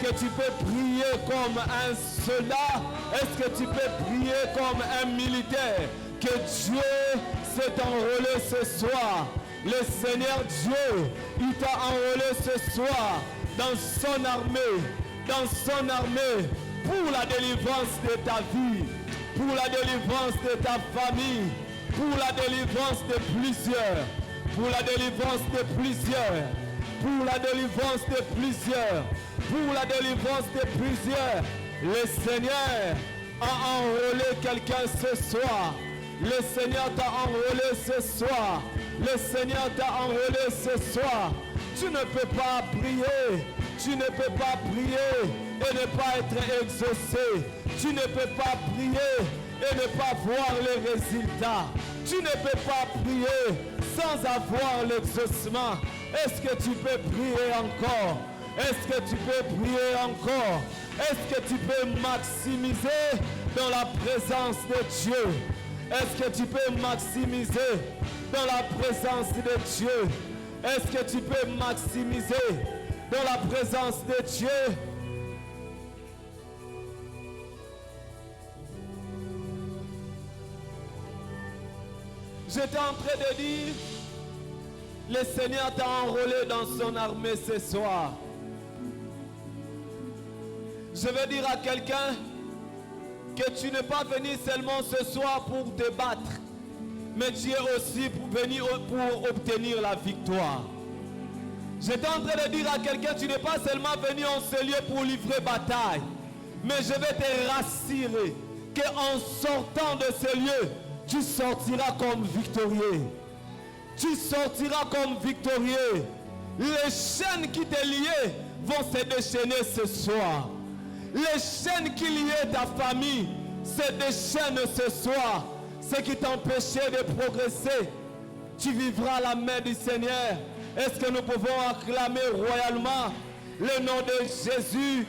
que tu peux prier comme un soldat? Est-ce que tu peux prier comme un militaire? Que Dieu s'est enrôlé ce soir. Le Seigneur Dieu, il t'a enrôlé ce soir dans son armée, pour la délivrance de ta vie, pour la délivrance de ta famille, pour la délivrance de plusieurs, pour la délivrance de plusieurs, pour la délivrance de plusieurs, pour la délivrance de plusieurs. Le Seigneur a enrôlé quelqu'un ce soir. Le Seigneur t'a enrôlé ce soir. Le Seigneur t'a enrôlé ce soir. Tu ne peux pas prier. Tu ne peux pas prier et ne pas être exaucé. Tu ne peux pas prier et ne pas voir les résultats. Tu ne peux pas prier sans avoir l'exaucement. Est-ce que tu peux prier encore? Est-ce que tu peux prier encore? Est-ce que tu peux maximiser dans la présence de Dieu? Est-ce que tu peux maximiser dans la présence de Dieu? Est-ce que tu peux maximiser dans la présence de Dieu? J'étais en train de dire, le Seigneur t'a enrôlé dans son armée ce soir. Je veux dire à quelqu'un que tu n'es pas venu seulement ce soir pour te battre, mais tu es aussi venu pour obtenir la victoire. J'étais en train de dire à quelqu'un, tu n'es pas seulement venu en ce lieu pour livrer bataille, mais je vais te rassurer qu'en sortant de ce lieu, tu sortiras comme victorieux. Tu sortiras comme victorieux. Les chaînes qui te liaient vont se déchaîner ce soir. Les chaînes qui liaient ta famille se déchaînent ce soir. Ce qui t'empêchait de progresser, tu vivras la main du Seigneur. Est-ce que nous pouvons acclamer royalement le nom de Jésus?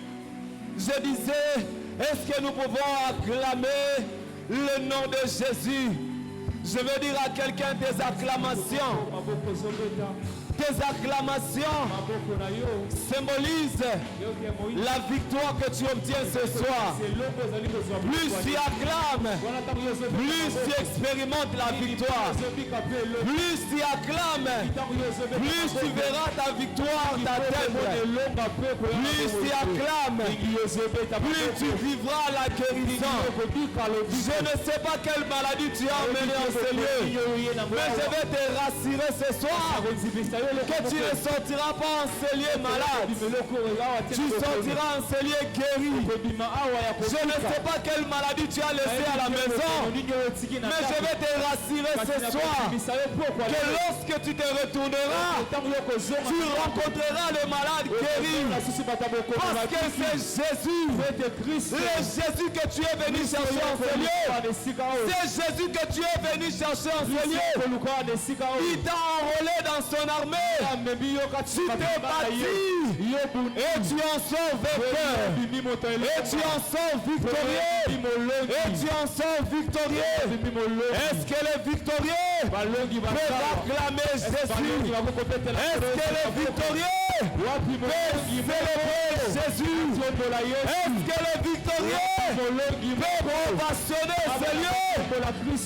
Je disais, est-ce que nous pouvons acclamer le nom de Jésus? Je veux dire à quelqu'un des acclamations. Tes acclamations symbolisent la victoire que tu obtiens ce soir. Plus tu acclames, plus tu expérimentes la victoire. Plus tu acclames, plus tu verras ta victoire t'atteindre. Plus tu acclames, plus tu vivras la guérison. Je ne sais pas quelle maladie tu as emmené en ce lieu, mais je vais te rassurer ce soir que tu ne sortiras pas en ce lieu malade. Tu sortiras en ce lieu guéri. Je ne sais pas quelle maladie tu as laissé à la maison, mais je vais te rassurer ce soir que lorsque tu te retourneras, tu rencontreras le malade guéri. Parce que c'est Jésus, le Jésus que tu es venu chercher en ce lieu. C'est Jésus que tu es venu chercher en ce lieu. Il t'a enrôlé dans son armée. Tu t'es battu et tu en sors vainqueur. Et tu en sors victorieux. Et tu en sors victorieux. Est-ce qu'elle est victorieux? Peut acclamer Jésus. Est-ce qu'elle est victorieux? Peut célébrer Jésus. Est-ce qu'elle est victorieux? Peut ovationner ce lieu.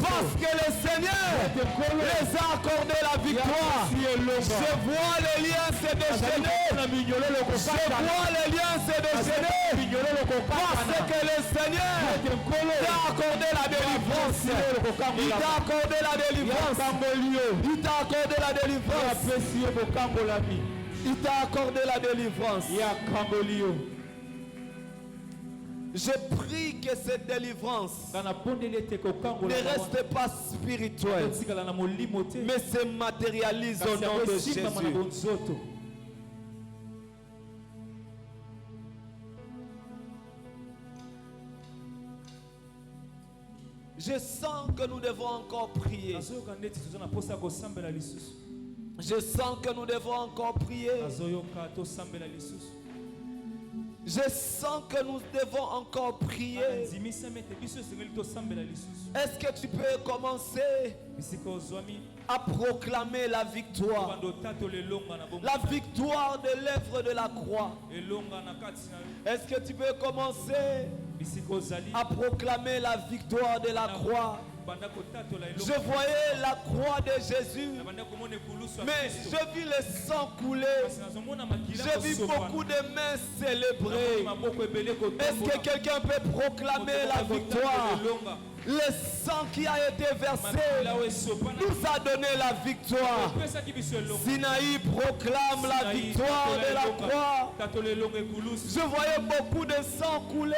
Parce que le Seigneur les a accordé la victoire. Je vois les liens se déchaîner. Je vois les liens se déchaîner. Parce que le Seigneur t'a accordé la délivrance. Il t'a accordé la délivrance. Il t'a accordé la délivrance. Il t'a accordé la délivrance. Je prie que cette délivrance ne reste pas spirituelle, mais se matérialise au nom de Jésus. Je sens que nous devons encore prier. Je sens que nous devons encore prier. Je sens que nous devons encore prier. Est-ce que tu peux commencer à proclamer la victoire? La victoire de l'œuvre de la croix. Est-ce que tu peux commencer à proclamer la victoire de la croix? Je voyais la croix de Jésus, mais je vis le sang couler. Je vis beaucoup de mains célébrer. Est-ce que quelqu'un peut proclamer la victoire? Le sang qui a été versé nous a donné la victoire. Sinaï proclame la victoire de la croix. Je voyais beaucoup de sang couler,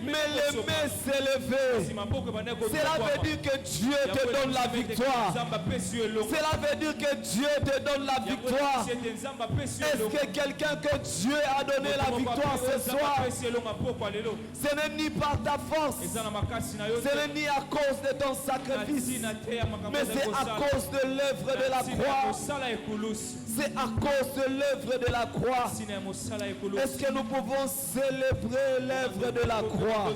mais les mains s'élevaient. Cela veut dire que Dieu te donne la victoire. Cela veut dire que Dieu te donne la victoire. Est-ce que quelqu'un que Dieu a donné la victoire ce soir? Ce n'est ni par ta force, ce n'est ni à cause de ton sacrifice, mais c'est à cause de l'œuvre de la croix. C'est à cause de l'œuvre de la croix. Est-ce que nous pouvons célébrer l'œuvre de la croix?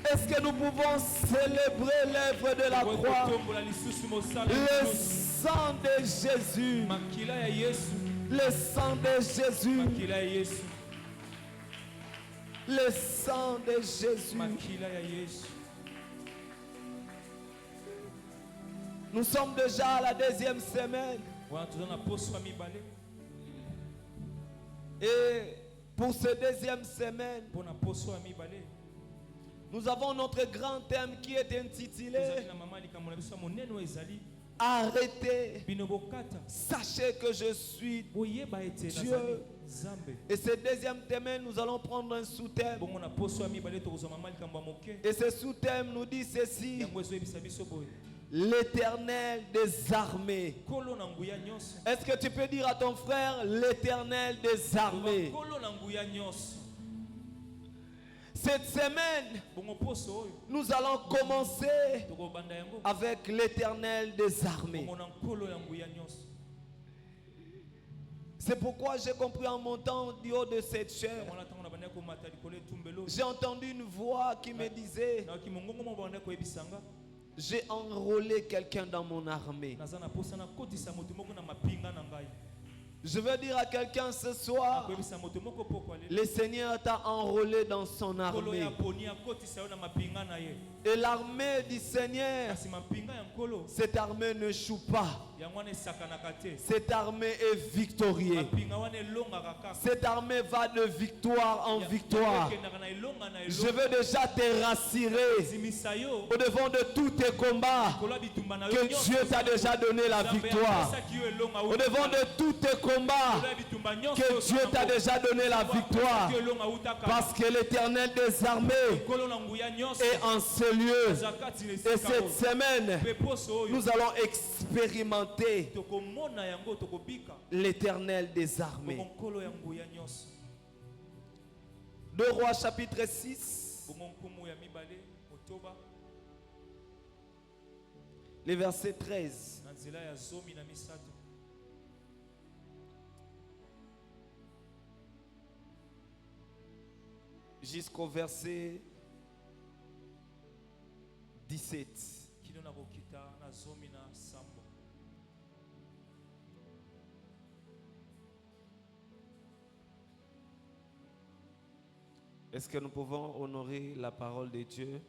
Est-ce que nous pouvons célébrer l'œuvre de la croix? Le sang de Jésus. Le sang de Jésus. Le sang de Jésus. Nous sommes déjà à la deuxième semaine. Et pour cette deuxième semaine, nous avons notre grand thème qui est intitulé Arrêtez. Sachez que je suis Dieu. Et ce deuxième thème, nous allons prendre un sous-thème. Et ce sous-thème nous dit ceci: l'Éternel des armées. Est-ce que tu peux dire à ton frère l'Éternel des armées? Cette semaine, nous allons commencer avec l'Éternel des armées. C'est pourquoi j'ai compris en montant du haut de cette chair, j'ai entendu une voix qui me disait: j'ai enrôlé quelqu'un dans mon armée. Je veux dire à quelqu'un ce soir, le Seigneur t'a enrôlé dans son armée. Et l'armée du Seigneur, cette armée ne joue pas. Cette armée est victorieuse. Cette armée va de victoire en victoire. Je veux déjà te rassurer au devant de tous tes combats que Dieu t'a déjà donné la victoire. Au devant de tous tes combats que Dieu t'a déjà donné la victoire. Parce que l'Éternel des armées est en ce lieu. Et cette semaine, nous allons expérimenter l'Éternel des armées. 2 Rois chapitre 6, le verset 13. Jusqu'au verset 17. Est-ce que nous pouvons honorer la parole de Dieu?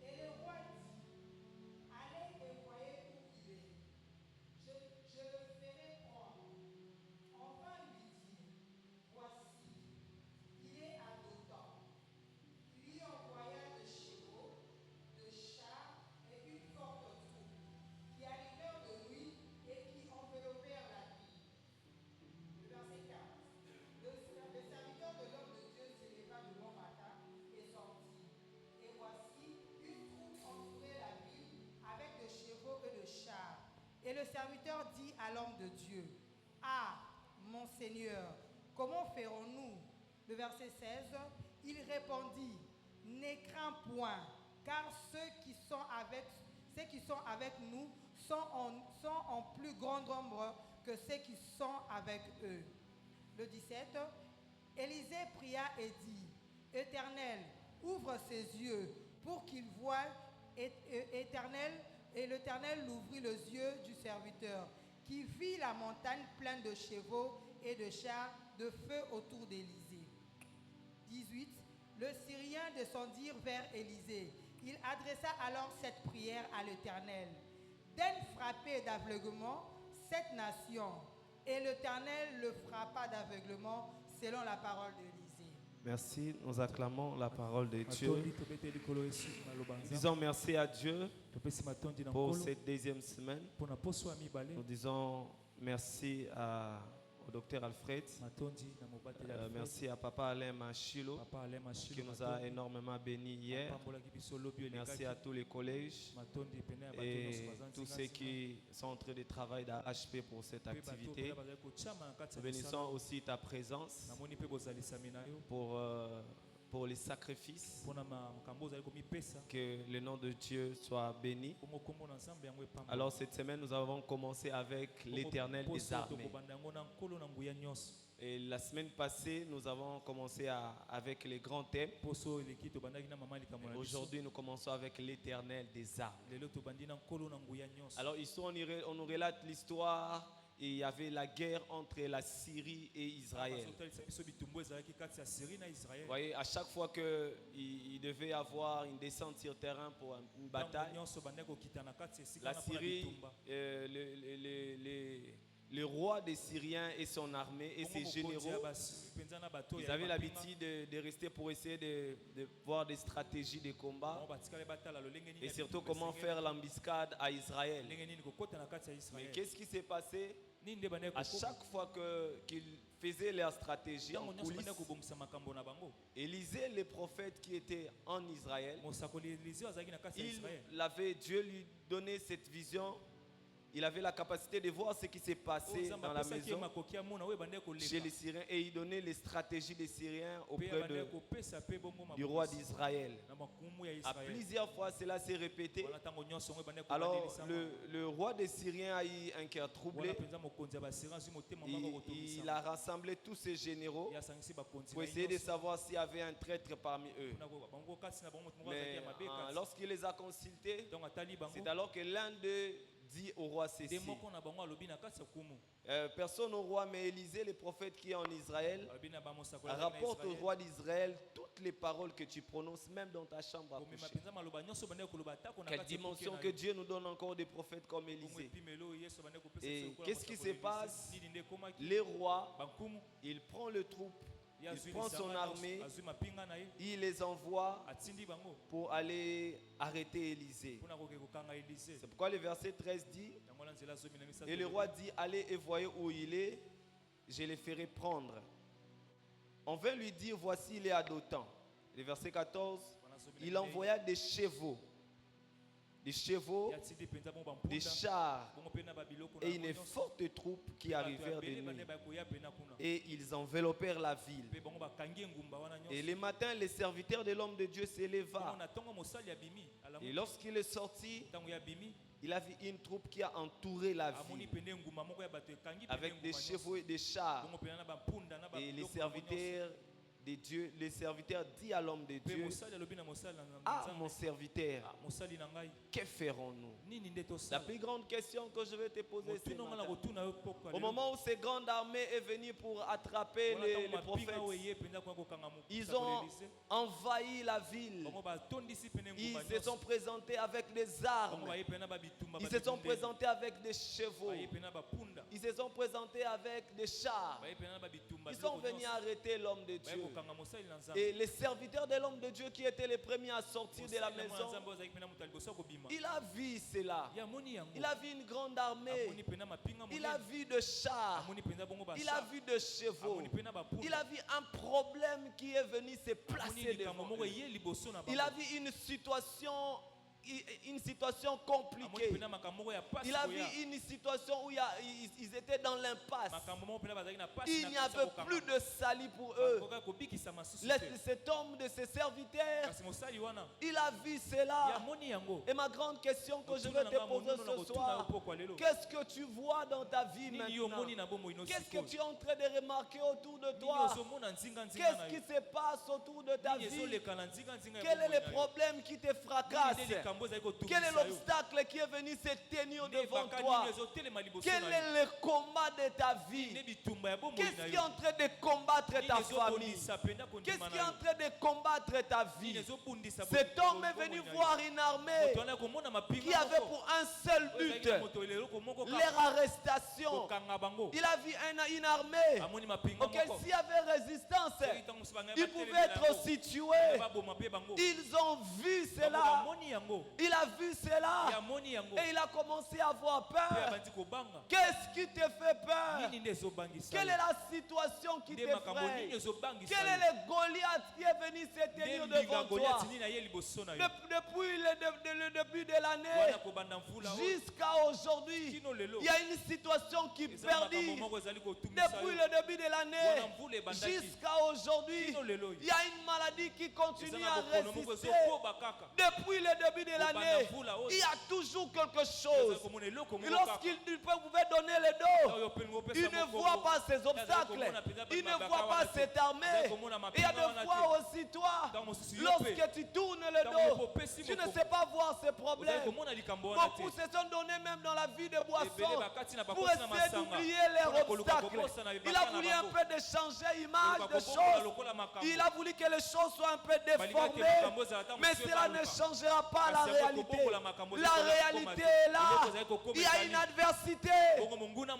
Et le roi dit: allez et voyez où il est. Je le serviteur dit à l'homme de Dieu, « Ah, mon Seigneur, comment ferons-nous » Le verset 16, il répondit, « Ne crains point, car ceux qui sont avec nous sont en plus grand nombre que ceux qui sont avec eux. » Le 17, Élisée pria et dit, « Éternel, ouvre ses yeux pour qu'il voie. » Et l'Éternel ouvrit les yeux du serviteur, qui vit la montagne pleine de chevaux et de chars de feu autour d'Élisée. 18. Le Syrien descendit vers Élisée. Il adressa alors cette prière à l'Éternel. « Daigne frapper d'aveuglement cette nation. » Et l'Éternel le frappa d'aveuglement selon la parole d'Élisée. Merci, nous acclamons la parole de Dieu. Disons merci à Dieu pour cette deuxième semaine. Nous disons merci au docteur Alfred. Merci à Papa Alain Machilo qui nous a énormément bénis hier. Merci à tous les collèges et tous ceux qui sont en train de travailler d'HP pour cette activité. Nous bénissons aussi ta présence pour les sacrifices. Que le nom de Dieu soit béni. Alors cette semaine, nous avons commencé avec l'Éternel des armées. Et la semaine passée, nous avons commencé avec les grands thèmes. Aujourd'hui, nous commençons avec l'Éternel des armées. Alors ici, on nous relate l'histoire. Et il y avait la guerre entre la Syrie et Israël. Vous voyez, à chaque fois qu'il devait y avoir une descente sur terrain pour une bataille, la Syrie, le roi des Syriens et son armée et ses généraux, ils avaient l'habitude de rester pour essayer de voir des stratégies de combat et surtout comment faire l'embuscade à Israël. Mais qu'est-ce qui s'est passé? À chaque fois qu'ils faisaient leur stratégie en coulisses, Élisée, le prophète qui était en Israël, Dieu lui donnait cette vision. Il avait la capacité de voir ce qui s'est passé dans la maison chez les Syriens et il donnait les stratégies des Syriens auprès du roi d'Israël. À plusieurs fois, cela s'est répété. Alors, le roi des Syriens a eu un cœur troublé. Il a rassemblé tous ses généraux pour essayer de savoir s'il y avait un traître parmi eux. Mais lorsqu'il les a consultés, c'est alors que l'un d'eux dit au roi ceci. Personne au roi, mais Élisée, le prophète qui est en Israël, rapporte au roi d'Israël toutes les paroles que tu prononces, même dans ta chambre à coucher. Quelle dimension que Dieu nous donne encore des prophètes comme Élisée. Et qu'est-ce qui se passe? Les rois, il prend le troupe. Il prend son armée, il les envoie pour aller arrêter Élisée. C'est pourquoi le verset 13 dit, et le roi dit, allez et voyez où il est, je les ferai prendre. On vint lui dire, voici il est à Dothan. Le verset 14, il envoya des chevaux, des chars et une forte troupe qui arrivèrent de nuit. Et ils enveloppèrent la ville. Et le matin, les serviteurs de l'homme de Dieu s'éleva. Et lorsqu'il est sorti, il a vu une troupe qui a entouré la ville avec des chevaux et des chars. Et les serviteurs de Dieu, les serviteurs dit à l'homme de Dieu, ah mon serviteur, que ferons-nous? La plus grande question que je vais te poser, c'est au moment où cette grande armée est venue pour attraper les prophètes, ils ont envahi la ville. Ils se sont présentés avec des armes. Ils se sont présentés avec des chevaux. Ils se sont présentés avec des chars. Ils sont venus arrêter l'homme de Dieu. Et les serviteurs de l'homme de Dieu qui étaient les premiers à sortir de la maison, il a vu cela. Il a vu une grande armée. Il a vu de chars. Il a vu de chevaux. Il a vu un problème qui est venu se placer devant lui. Il a vu une situation une situation compliquée. Il a vu une situation où ils étaient dans l'impasse. Il n'y avait plus de salut pour eux. Cet homme de ses serviteurs, il a vu cela. Et ma grande question que je vais te poser ce soir, qu'est-ce que tu vois dans ta vie maintenant? Qu'est-ce que tu es en train de remarquer autour de toi? Qu'est-ce qui se passe autour de ta vie? Quel est le problème qui te fracasse? Quel est l'obstacle qui est venu se tenir devant toi? Quel est le combat de ta vie? Qu'est-ce qui est en train de combattre ta famille? Qu'est-ce qui est en train de combattre ta vie? Cet homme est venu voir une armée qui avait pour un seul but leur arrestation. Il a vu une armée auquel s'il y avait résistance, ils pouvaient être situés. Ils ont vu cela. Il a vu cela et il a commencé à avoir peur. Qu'est-ce qui te fait peur? Quelle est la situation qui t'effraie? Quel est le Goliath qui est venu se tenir devant toi? Depuis le début de l'année jusqu'à aujourd'hui, il y a une situation qui perdure. Depuis le début de l'année jusqu'à aujourd'hui, il y a une maladie qui continue à résister. Depuis le début de l'année, il y a toujours quelque chose. Lorsqu'il pouvait donner le dos, il ne voit pas ces obstacles, il ne voit pas cette armée. Et il y a des fois aussi, toi, lorsque tu tournes le dos, tu ne sais pas voir ces problèmes. Beaucoup se sont donnés même dans la vie de boissons pour essayer d'oublier leurs obstacles. Il a voulu un peu de changer l'image des choses. Il a voulu que les choses soient un peu déformées. Mais cela ne changera pas la réalité. La réalité est là. Il y a une adversité.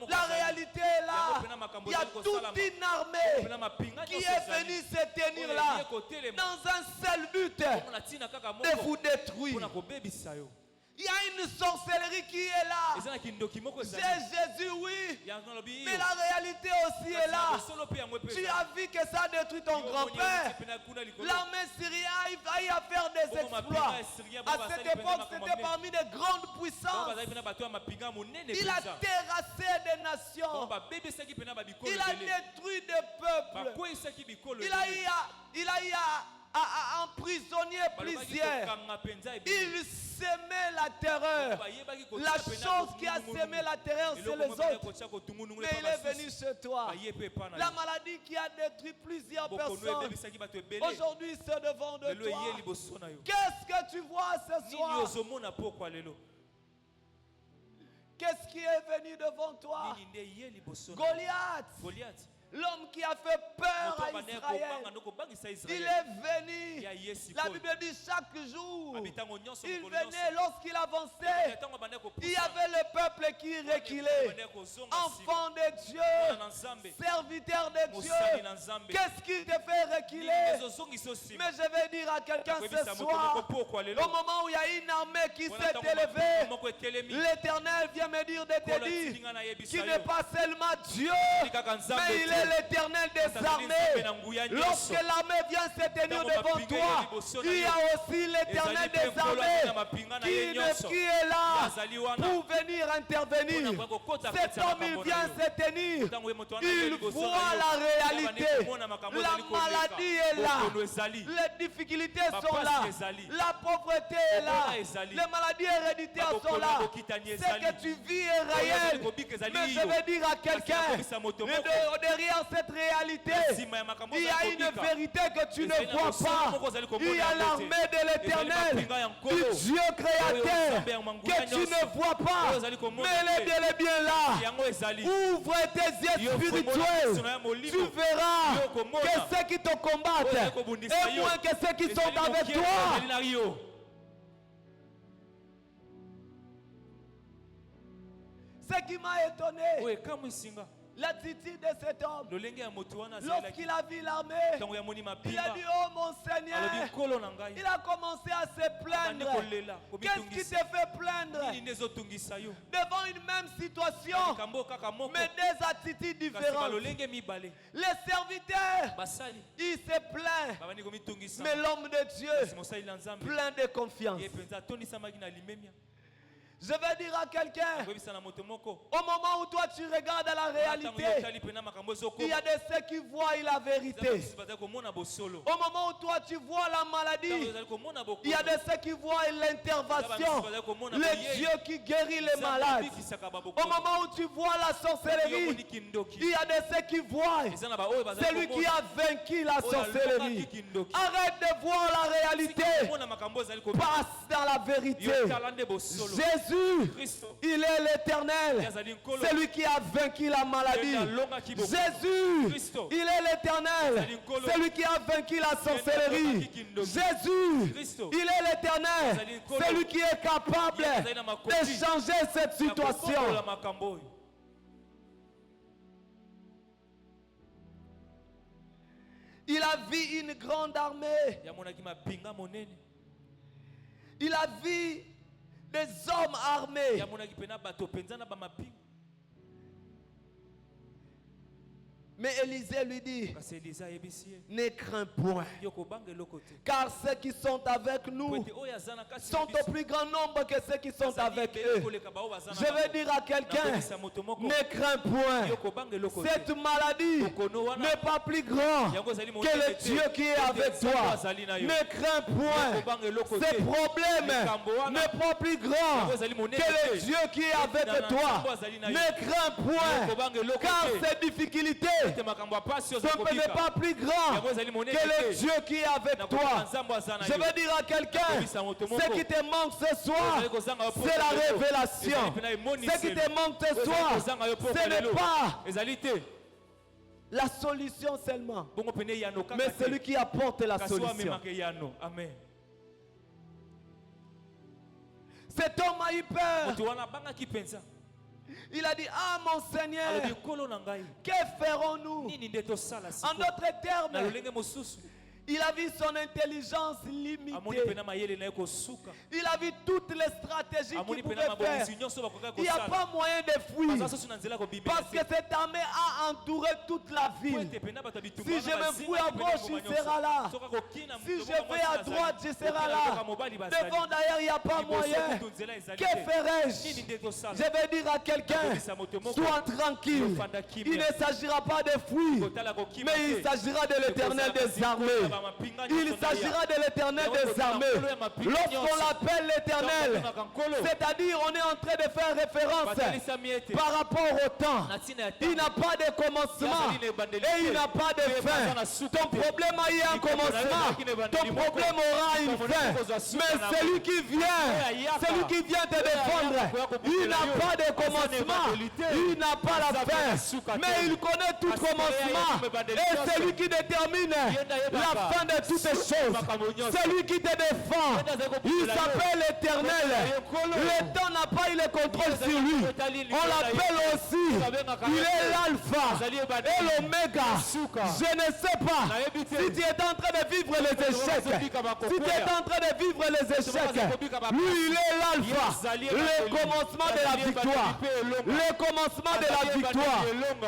La réalité est là. Il y a toute une armée qui est venue se tenir là dans un seul but, de vous détruire. Il y a une sorcellerie qui est là. C'est Jésus, oui. Mais la réalité aussi est là. Tu as vu que ça détruit ton grand-père. L'armée syrienne a eu à faire des exploits. À cette époque, c'était parmi les grandes puissances. Il a terrassé des nations. Il a détruit des peuples. Il a eu à emprisonner plusieurs. Il sémait la terreur. La chose qui a sémé la terreur, c'est les autres. Mais il est venu chez toi. La maladie qui a détruit plusieurs personnes, aujourd'hui c'est devant de toi. Qu'est-ce que tu vois ce soir? Qu'est-ce qui est venu devant toi? Goliath. L'homme qui a fait peur à Israël, il est venu. La Bible dit chaque jour, il venait, lorsqu'il avançait, il y avait le peuple qui reculait. Enfant de Dieu, serviteur de Dieu, qu'est-ce qui te fait reculer? Mais je vais dire à quelqu'un ce soir, au moment où il y a une armée qui s'est élevée, l'Éternel vient me dire de te dire qu'il n'est pas seulement Dieu, mais il est l'Éternel des armées. Lorsque l'armée vient se tenir devant toi, il y a aussi l'Éternel des armées qui est là pour venir intervenir. Cet homme, il vient se tenir. Il voit la réalité. La maladie est là. Les difficultés sont là. La pauvreté est là. Les maladies héréditaires sont là. Ce que tu vis est réel. Mais je vais dire à quelqu'un, derrière cette réalité, il y a une vérité que tu ne vois pas. Il y a l'armée de l'Éternel, du Dieu créateur, que tu ne vois pas, mais elle est bel et bien là. Ouvre tes yeux spirituels, tu verras que ceux qui te combattent est moins que ceux qui sont avec toi. Ce qui m'a étonné, L'attitude de cet homme, lolenge ya moto wana lorsqu'il a vu l'armée, tango ya moni il a mapinga dit, oh mon Seigneur, alobi nkolo na ngai il a commencé à se abandi plaindre. kolela Qu'est-ce qui te fait plaindre nini nde ezotungisa yo devant une même situation, likambo kaka moko mais des attitudes kasi différentes? balolenge mibale Les serviteurs, basali il se plaint, babandi komitungisa mais l'homme de kasi Dieu, mosali na nzambe plein de confiance. ye mpenza atonisamaki na limemia Je vais dire à quelqu'un, akoyebisa na moto moko au moment où toi tu regardes à la ntango réalité, yo otali mpena makambo il y a ezokoma de ceux qui voient la vérité. mosusu bazali komona bosolo Au moment où toi tu vois la ntango maladie, ozali komona il y a de ceux qui voient l'intervention, le Dieu qui guérit les malades. Au moment où tu vois la sorcellerie, il y a de ceux qui voient celui qui a vaincu la sorcellerie. Arrête de voir la réalité, passe dans la vérité. Jésus, il est l'éternel, celui qui a vaincu la maladie. Jésus, il est l'éternel, celui qui a vaincu la sorcellerie. Jésus, il est l'éternel, celui qui est capable de changer cette situation. Il a vu une grande armée. Il a vu des hommes armés. Mais Élisée lui dit, ne crains point, car ceux qui sont avec nous sont au plus grand nombre que ceux qui sont avec eux. Je vais dire à quelqu'un, ne crains point, cette maladie n'est pas plus grande que le Dieu qui est avec toi. Ne crains point, ces problèmes n'est pas plus grand que le Dieu qui est avec toi. Ne crains point, car ces difficultés ce n'est pas plus grand que le Dieu qui est avec toi. Je veux dire à quelqu'un, ce qui te manque ce soir, c'est la révélation. Ce qui te manque ce soir, ce n'est pas la solution seulement, mais celui qui apporte la solution. Cet homme a eu peur. Il a dit, ah mon Seigneur, que ferons-nous? En d'autres termes, il a vu son intelligence limitée. Il a vu toutes les stratégies qu'il pouvait faire. Il n'y a pas moyen de fuir. Parce que cette armée a entouré toute la ville. Si je me fous à gauche, il sera là. Si je vais à droite, je serai là. Devant d'ailleurs, il n'y a pas moyen. Que ferai-je? Je vais dire à quelqu'un, sois tranquille. Il ne s'agira pas de fuir, mais il s'agira de l'Éternel des armées. Il s'agira de l'Éternel des armées. Lorsqu'on l'appelle l'Éternel, c'est-à-dire on est en train de faire référence par rapport au temps. Il n'a pas de commencement et il n'a pas de fin. Ton problème a eu un commencement, ton problème aura une fin. Mais celui qui vient te défendre, il n'a pas de commencement, il n'a pas la fin, mais il connaît tout commencement. Et celui qui détermine la fin de toutes ces choses, celui qui te défend, il s'appelle l'Éternel. Le temps n'a pas eu le contrôle sur lui. On l'appelle aussi, il est l'alpha et l'oméga. Je ne sais pas si tu es en train de vivre les échecs, si tu es en train de vivre les échecs, lui il est l'alpha, le commencement de la victoire, le commencement de la victoire.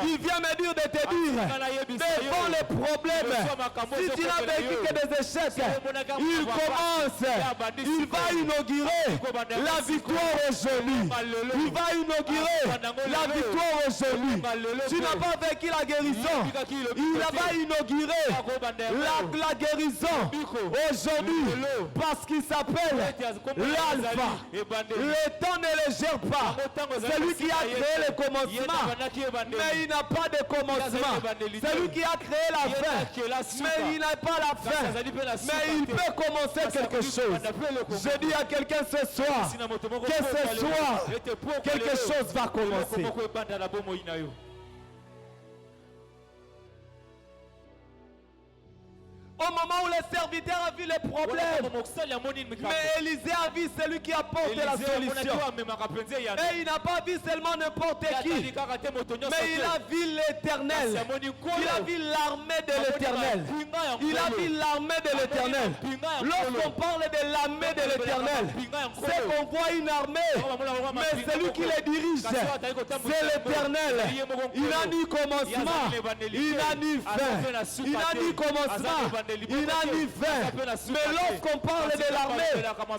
Il vient me dire de te dire, devant les problèmes, si tu n'as vécu que des échecs, il commence, il va inaugurer la victoire aujourd'hui. Il va inaugurer la victoire aujourd'hui. Tu n'as pas vécu la guérison, il va inaugurer la guérison aujourd'hui parce qu'il s'appelle l'alpha. Le temps ne le gère pas. C'est lui qui a créé le commencement, mais il n'a pas de commencement. C'est lui qui a créé la fin, mais il n'a pas la fin. Mais il peut commencer quelque chose. Je dis à quelqu'un ce soir que ce soir, quelque chose va commencer. Au moment où le serviteur a vu les problèmes, mais Élisée a vu celui qui apporte la solution. Et il n'a pas vu seulement n'importe qui, mais il a vu l'Éternel. Il a vu l'armée de l'Éternel. Il a vu l'armée de l'Éternel. Lorsqu'on parle de l'armée de l'Éternel, c'est qu'on voit une armée, mais celui qui les dirige, c'est l'Éternel. Il n'a ni commencement, il n'a ni fin. Il n'a ni commencement, il n'a ni fin. Mais lorsqu'on parle de l'armée,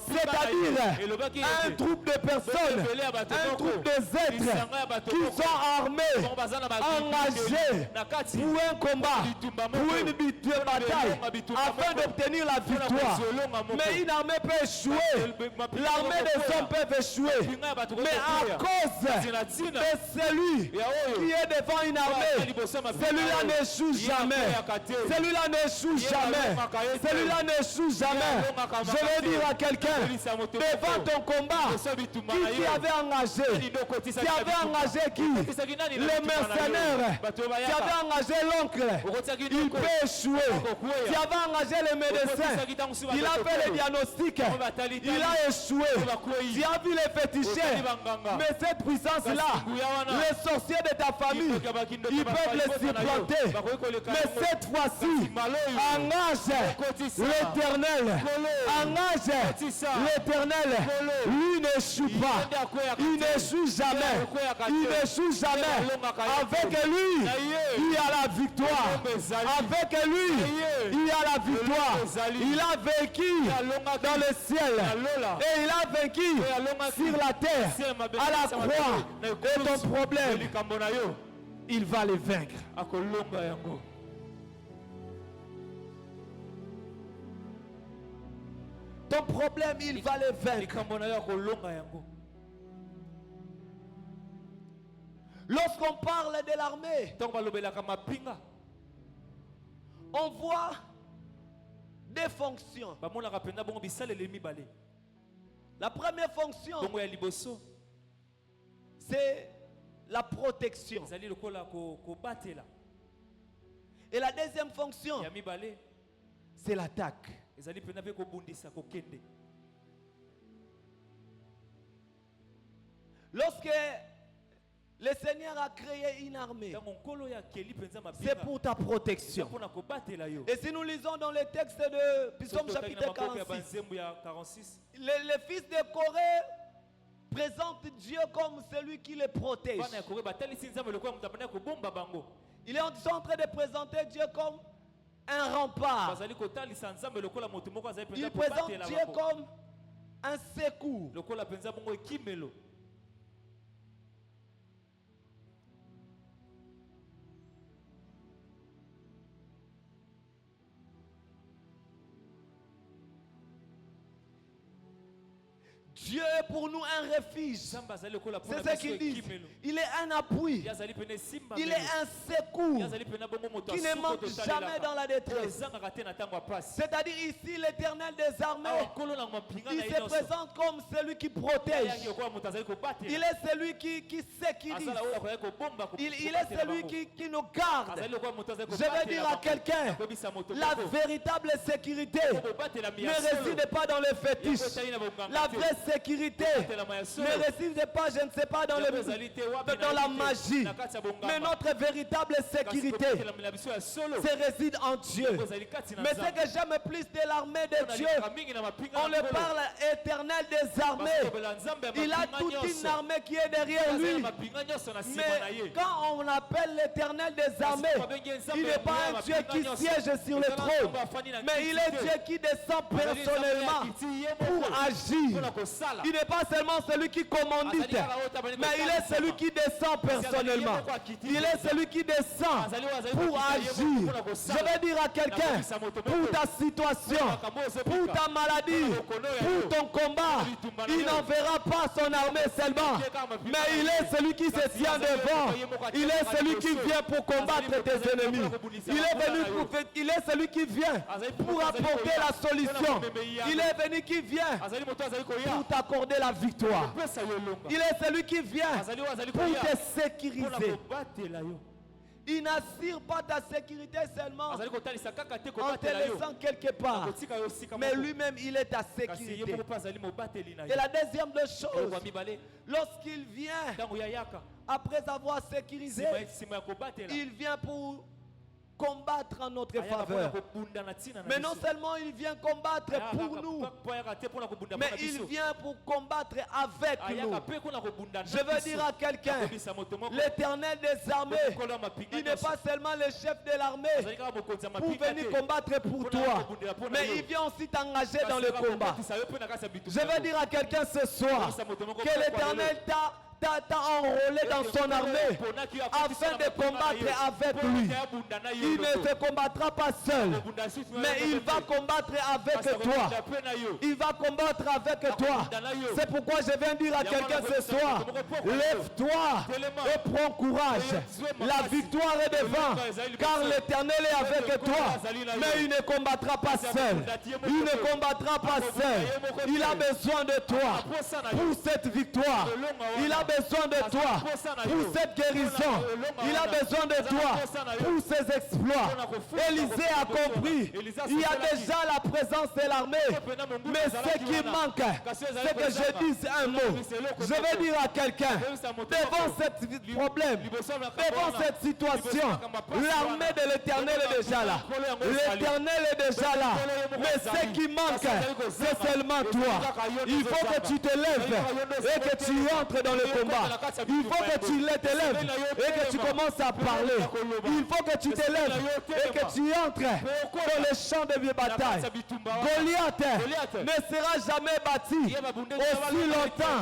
c'est-à-dire un groupe de personnes, un groupe d'êtres qui sont armés, engagés pour un combat, pour une bataille, afin d'obtenir la victoire. Mais une armée peut échouer, l'armée des hommes peut échouer, mais à cause de celui qui est devant une armée, celui-là n'échoue jamais. Celui-là n'échoue jamais. Celui-là n'échoue jamais. Je vais dire à quelqu'un, devant ton combat, qui avait engagé? Qui avait engagé qui? Les mercenaires. Qui avait engagé l'oncle? Il peut échouer. Qui avait engagé les médecins? Il a fait les diagnostics. Il a échoué. Qui a vu les féticheurs? Mais cette puissance-là, les sorciers de ta famille, ils peuvent les supplanter. Mais cette fois-ci, engage l'Éternel. Engage l'Éternel. Lui n'échoue pas. Il n'échoue jamais. Il n'échoue jamais. Avec lui, il y a la victoire. Avec lui, il y a la victoire. Il a vaincu dans le ciel. Et il a vaincu sur la terre. À la croix. Et ton problème, il va les vaincre. Ton problème, il va les vaincre. Lorsqu'on parle de l'armée, on voit des fonctions. La première fonction, c'est la protection. Et la deuxième fonction, c'est l'attaque. Lorsque le Seigneur a créé une armée, c'est pour ta protection. Et si nous lisons dans le texte de Psaume chapitre 46, le fils de Corée présente Dieu comme celui qui les protège. Ils sont en train de présenter Dieu comme un rempart. Il présente Dieu comme un secours. Dieu est pour nous un refuge. C'est ce qu'ils disent. Il est un appui. Il est un secours qui ne manque jamais dans la détresse. C'est-à-dire ici l'Éternel des armées, il se présente comme celui qui protège. Il est celui qui sécurise. Il est celui qui nous garde. Je vais dire à quelqu'un, la véritable sécurité ne réside pas dans les fétiches. La vraie sécurité ne réside pas, je ne sais pas, dans la magie. Mais notre véritable sécurité réside en Dieu. Mais ce que j'aime plus de l'armée de Dieu, on le parle éternel des armées. Il a toute une armée qui est derrière lui. Mais quand on appelle l'éternel des armées, il n'est pas un Dieu qui siège sur le trône, mais il est Dieu qui descend personnellement pour agir. Il n'est pas seulement celui qui commandite, mais il est celui qui descend personnellement. Il est celui qui descend pour agir. Je vais dire à quelqu'un, pour ta situation, pour ta maladie, pour ton combat, il n'enverra pas son armée seulement, mais il est celui qui se tient devant. Il est celui qui vient pour combattre tes ennemis. Il est celui qui vient pour apporter la solution. Il est venu qui vient pour t'accorder la victoire. Il est celui qui vient pour te sécuriser. Il n'assure pas ta sécurité seulement azali kotalisa kaka te en te kobatela yo laissant quelque part, akotika yo sika mais moko. lui-même, il est ta Kasi ye sécurité. moko mpe azali mobateli na Et yo. la deuxième des choses, Eloko ya mibale, lorsqu'il vient, ntango ya yaka après avoir sécurisé, nsima ya kobatela il vient pour combattre en notre ayaka mpona faveur. kobunda na ntina na Mais non biso. seulement il vient combattre Ayaka pour kaka nous, mpo ayaka te mpona kobunda mais mpona il biso. vient pour combattre avec nous. Ayaka mpe mpona kobunda na Je veux biso. dire à quelqu'un, Akobisa moto moko. l'Éternel des armées, Mokolo ya mapinga il n'est nyonso. pas seulement le chef de l'armée Azali kaka mokonzi ya pour mapinga venir te. combattre pour toi, mais il vient aussi t'engager dans le combat. Je veux dire à quelqu'un ce soir que l'Éternel t'a enrôlé dans son armée afin de combattre avec lui. Il ne te combattra pas seul, mais il va combattre avec toi. Il va combattre avec toi. C'est pourquoi je viens dire à quelqu'un ce soir, lève-toi et prends courage. La victoire est devant, car l'Éternel est avec toi, mais il ne combattra pas seul. Il ne combattra pas seul. Il a besoin de toi pour cette victoire. Il a besoin de toi pour cette guérison. Il a besoin de toi pour ces exploits. Élisée a compris. Il y a déjà la présence de l'armée. Mais ce qui manque, c'est que je dise un mot. Je vais dire à quelqu'un, devant ce problème, devant cette situation, l'armée de l'Éternel est déjà là. L'Éternel est déjà là. Mais ce qui manque, c'est seulement toi. Il faut que tu te lèves et que tu entres dans le combat. Il faut que tu te lèves et que tu commences à parler. Il faut que tu te lèves et que tu entres dans le champ de bataille. Goliath ne sera jamais bâti aussi longtemps.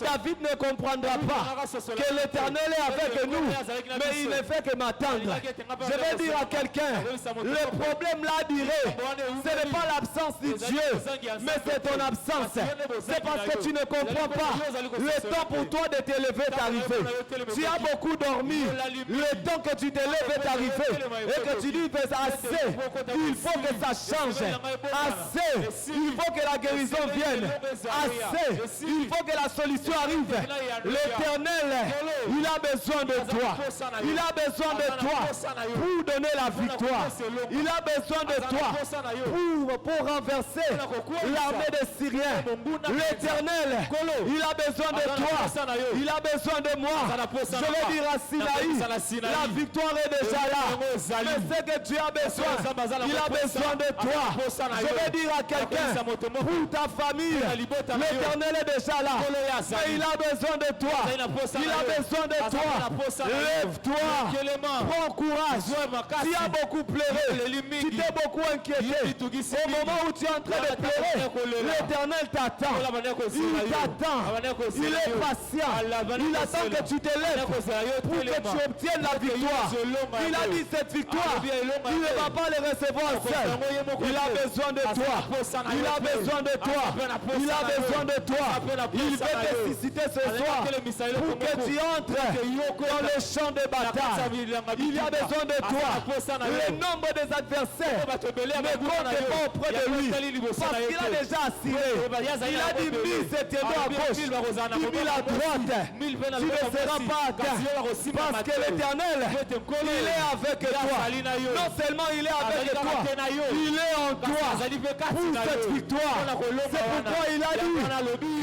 David ne comprendra pas que l'Éternel est avec nous, mais il ne fait que m'attendre. Je vais dire à quelqu'un, le problème là dirait, ce n'est pas l'absence de Dieu, mais c'est ton absence. C'est parce que tu ne comprends pas. Le temps pour toi de te lever est arrivé. Tu as beaucoup dormi. Le temps que tu te lèves est arrivé. Et que tu dis, assez. Il faut que ça change. Assez. Il faut que la guérison vienne. Assez. Il faut que la solution arrive. L'Éternel, il a besoin de toi. Il a besoin de toi pour donner la victoire. Il a besoin de toi pour renverser l'armée des Syriens. L'Éternel, il a besoin de toi. Il a besoin de moi. Je vais dire à Sinaï, la victoire est déjà là. Mais ce que tu as besoin, il a besoin de toi. Je vais dire à quelqu'un, pour ta famille, l'Éternel est déjà là. Mais il a besoin de toi. Il a besoin de toi. Lève-toi. Prends courage. Tu as beaucoup pleuré. Tu t'es beaucoup inquiété. Au moment où tu es en train de pleurer, l'Éternel t'attend. Il t'attend. Il est patient. Il attend que tu te lèves pour que tu obtiennes la victoire. Il a dit cette victoire, il ne va pas les recevoir seul. Il a besoin de toi. Il a besoin de toi. Il a besoin de toi. Il veut te susciter ce soir pour que tu entres dans le champ de bataille. Il a besoin de toi. Le nombre des adversaires ne compte pas auprès de lui parce qu'il a déjà assuré. Il a dit 1000 se tiendront à gauche, 10 000 à droite. Tu ne seras pas atteint parce que l'Éternel, il est avec toi. Non seulement il est avec toi, il est en toi pour cette victoire. C'est pourquoi il a dit,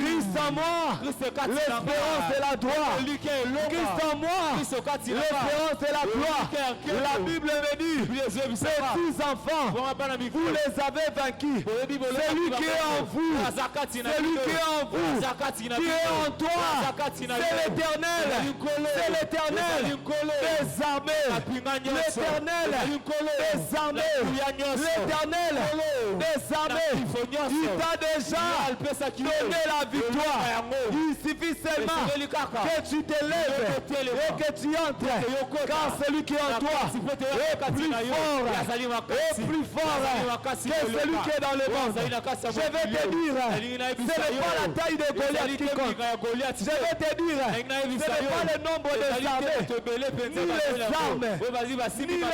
Christ en moi, l'espérance et la gloire. Christ en moi, l'espérance et la gloire. La Bible me dit, petits enfants, vous les avez vaincus. Celui qui est en vous, celui qui est en vous, qui est en toi, c'est l'Éternel. C'est l'Éternel des armées. L'Éternel des armées. L'Éternel des armées. Il t'a déjà donné la victoire. Il suffit seulement que tu te lèves et que tu entres. Car celui qui est en toi est plus fort que celui qui est dans le monde. Je vais te dire, ce n'est pas la taille de Goliath qui compte. Je vais te dire, ce n'est pas le nombre des armées, ni les armes, ni les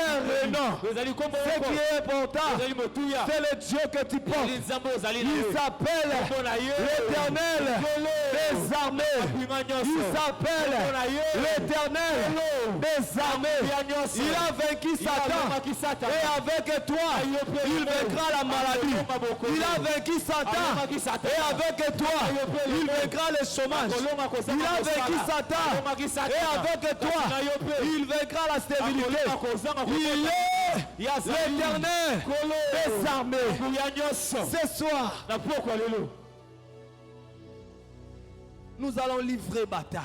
renom. Ce qui est important, c'est le Dieu que tu portes. Il s'appelle l'Éternel des armées. Il s'appelle l'Éternel des armées. Il a vaincu Satan. Et avec toi, il vaincra la maladie. Il a vaincu Satan. Et avec toi, il vaincra le chômage. Il a vaincu Satan. Et avec toi, il vaincra la stérilité. Il est l'Éternel des armées. Ce soir, nous allons livrer bataille.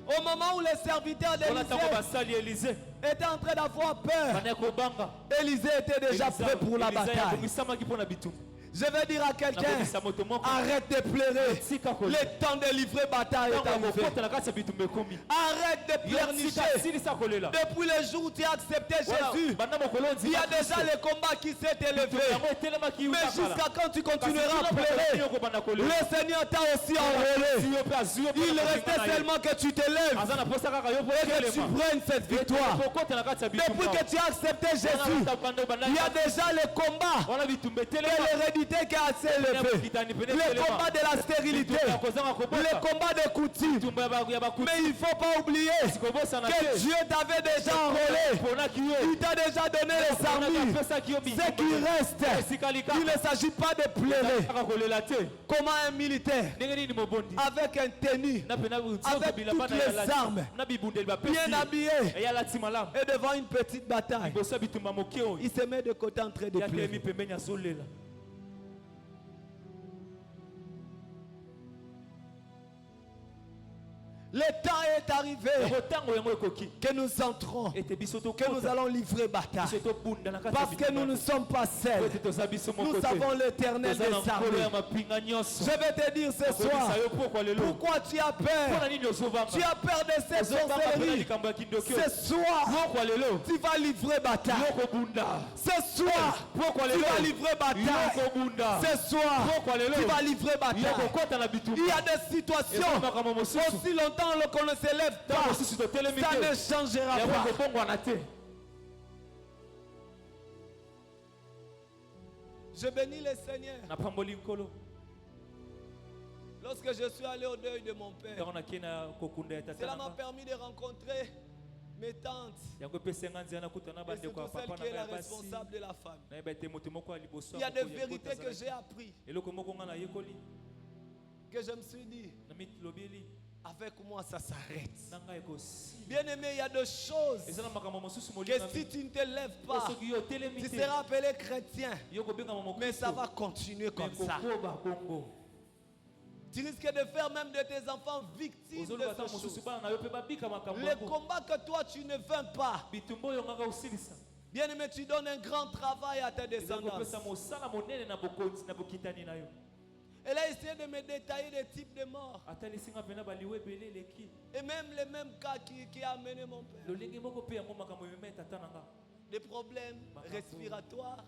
Au moment où les serviteurs d'Élisée étaient en train d'avoir peur, Élisée était déjà prêt pour la bataille. Je vais dire à quelqu'un, arrête de pleurer. Le temps de livrer bataille est arrivé. Arrête de pleurnicher. Depuis le jour où tu as accepté Jésus, il y a déjà le combat qui s'est élevé. Mais jusqu'à quand tu continueras à pleurer, le Seigneur t'a aussi enrôlé. Il restait seulement que tu te lèves et que tu prennes cette victoire. Depuis que tu as accepté Jésus, il y a déjà le combat de l'hérédité qui a assez élevé. Le combat de la stérilité. Le combat de coutume. Mais il ne faut pas oublier que Dieu t'avait déjà enrôlé. Il t'a déjà donné les armures. Ce qui reste, il ne s'agit pas de pleurer. Comment un militaire, avec un tenue, avec toutes les armes, bien habillé, et devant une petite bataille, il se met de côté en train de pleurer. Le temps est arrivé que nous entrons, que nous allons livrer bataille. Parce que nous ne sommes pas seuls. Nous avons l'Éternel des armées. Je vais te dire ce soir, pourquoi tu as peur? Tu as peur de cette sorcellerie. Ce soir, tu vas livrer bataille. Ce soir, tu vas livrer bataille. Ce soir, tu vas livrer bataille. Il y a des situations, aussi longtemps qu'on ne se lève pas, ça ne changera pas. Je bénis le Seigneur. Lorsque je suis allé au deuil de mon père, cela m'a permis de rencontrer mes tantes et surtout celle qui est la responsable de la famille. Il y a des vérités que j'ai apprises, que je me suis dit, avec moi ça s'arrête. Bien aimé, il y a des choses que si tu ne te lèves pas, tu seras appelé chrétien, mais ça va continuer comme ça. Tu risques de faire même de tes enfants victimes de ces choses. Le combat que toi tu ne vins pas, bien aimé, tu donnes un grand travail à tes descendants. Elle a essayé de me détailler des types de morts. Et même les mêmes cas qui a amené mon père. Des problèmes respiratoires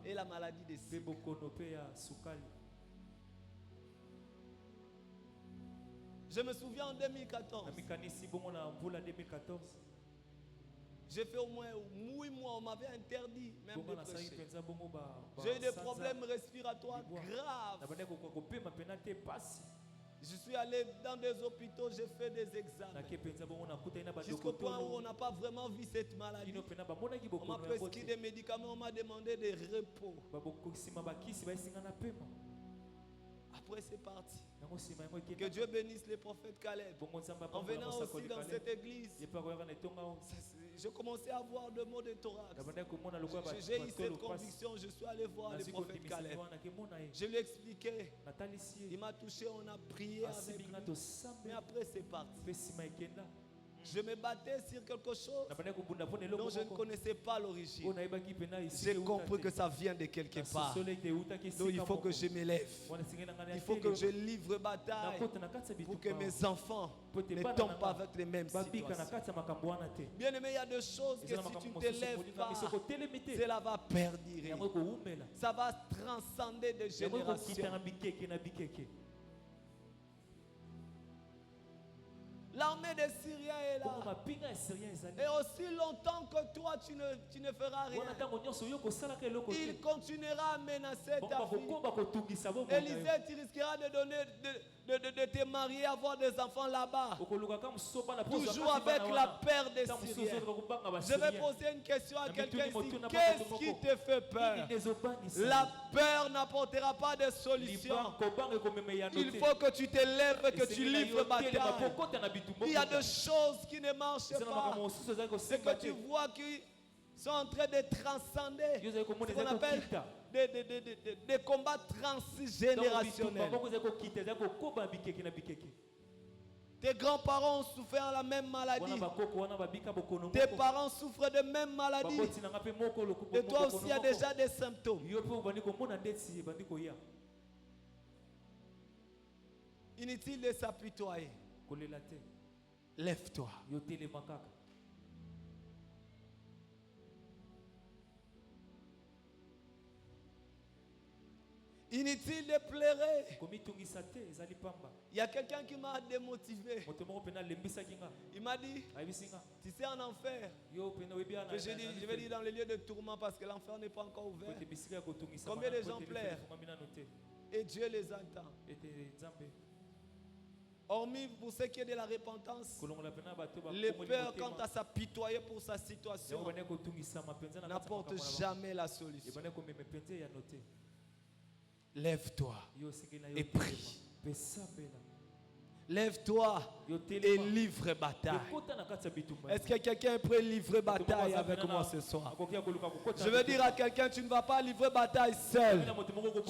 et la maladie des sucres. Je me souviens en 2014. J'ai fait au moins 8 mois, on m'avait interdit même de prêcher. J'ai eu des problèmes respiratoires graves. Je suis allé dans des hôpitaux, j'ai fait des examens. Jusqu'au point où on n'a pas vraiment vu cette maladie. On m'a prescrit des médicaments, on m'a demandé des repos. Après c'est parti. Que Dieu bénisse les prophètes Caleb. En venant aussi dans cette église, je commençais à avoir de mots de thorax. J'ai eu cette conviction, je suis allé voir les prophètes Caleb. Je lui ai expliqué. Il m'a touché, on a prié avec lui. Mais après c'est parti. Je me battais sur quelque chose dont je ne connaissais pas l'origine. J'ai compris que ça vient de quelque part. Donc il faut que je m'élève. Il faut que je livre bataille pour que mes enfants ne tombent pas avec les mêmes situations. Bien aimé, il y a des choses que si tu ne te lèves pas, cela va perdurer. Ça va transcender de génération. L'armée des Syriens est bongo là. mapinga ya Syrien ezali. Et aussi longtemps que toi, tu ne feras rien, Wana ntango nyonso yo kosalaka eloko te. il continuera à menacer Bongo ta vie. bakokomba kotungisa bomoi na yo. Élisée, tu risqueras de donner, de te marier, avoir des enfants là-bas. Okolukaka mosusu bana Toujours avec la peur des Ntango mosusu Syriens. ozolaka kobanga Je vais basyrien. poser une question à Na quelqu'un mituni ici. motuna Qu'est-ce bato qui moko. te fait peur? Nini ezobangisa? La peur n'apportera pas de solution. Kobanga ekomema ya Il note. faut que tu te lèves et que tu Esengeli na livres yo bataille. telema po kota na bitumba Il y a kota. des choses qui ne marchent Eza na pas. makambo mosusu ezali Et kosemba que tu te. vois qu'ils sont en train de transcender Yo ezali komona ce qu'on ezali appelle kokita. des combats transgénérationnels. Bango ezali kokita ezali kokoba bikeke na bikeke. Tes grands-parents ont souffert la même maladie. Wana bakoko wana babika bokono Tes moko. parents souffrent de même maladie. Baboti na nga pe moko lokubo Et toi moko aussi, il y a kono moko. déjà des symptômes. Yo pe obandi komona ndeti ebandi koya. Inutile de s'apitoyer. Kolela te. Lève-toi. Yo telema kaka. Inutile de pleurer. Komitungisa te ezali pamba. Il y a quelqu'un qui m'a démotivé. Moto moko pena lembisaki nga. Il m'a dit, Ayebisi nga. tu sais en enfer. Yo pena webi ana. Je vais dire dans les lieux de tourment parce que l'enfer n'est pas encore ouvert. Kote bisika ya kotungisa. Combien de gens pleurent? Et Dieu les entend. Ete nzambe. Hormis pour ce qui est de la repentance, Kolongola pena bato ba. le peur quant à s'apitoyer pour sa situation Yango bane kotungisa mapenza na n'apporte jamais la solution. Ebane ko meme penze ya note. Lève-toi Yo seke na yo. et prie. Pesa bela. Lève-toi Yo et telema. livre bataille. Yo kota na kati ya bitumba. Est-ce que quelqu'un est prêt à livrer bataille avec moi ce soir? Akokia koluka kokota. Je veux dire à quelqu'un, tu ne vas pas livrer bataille seul.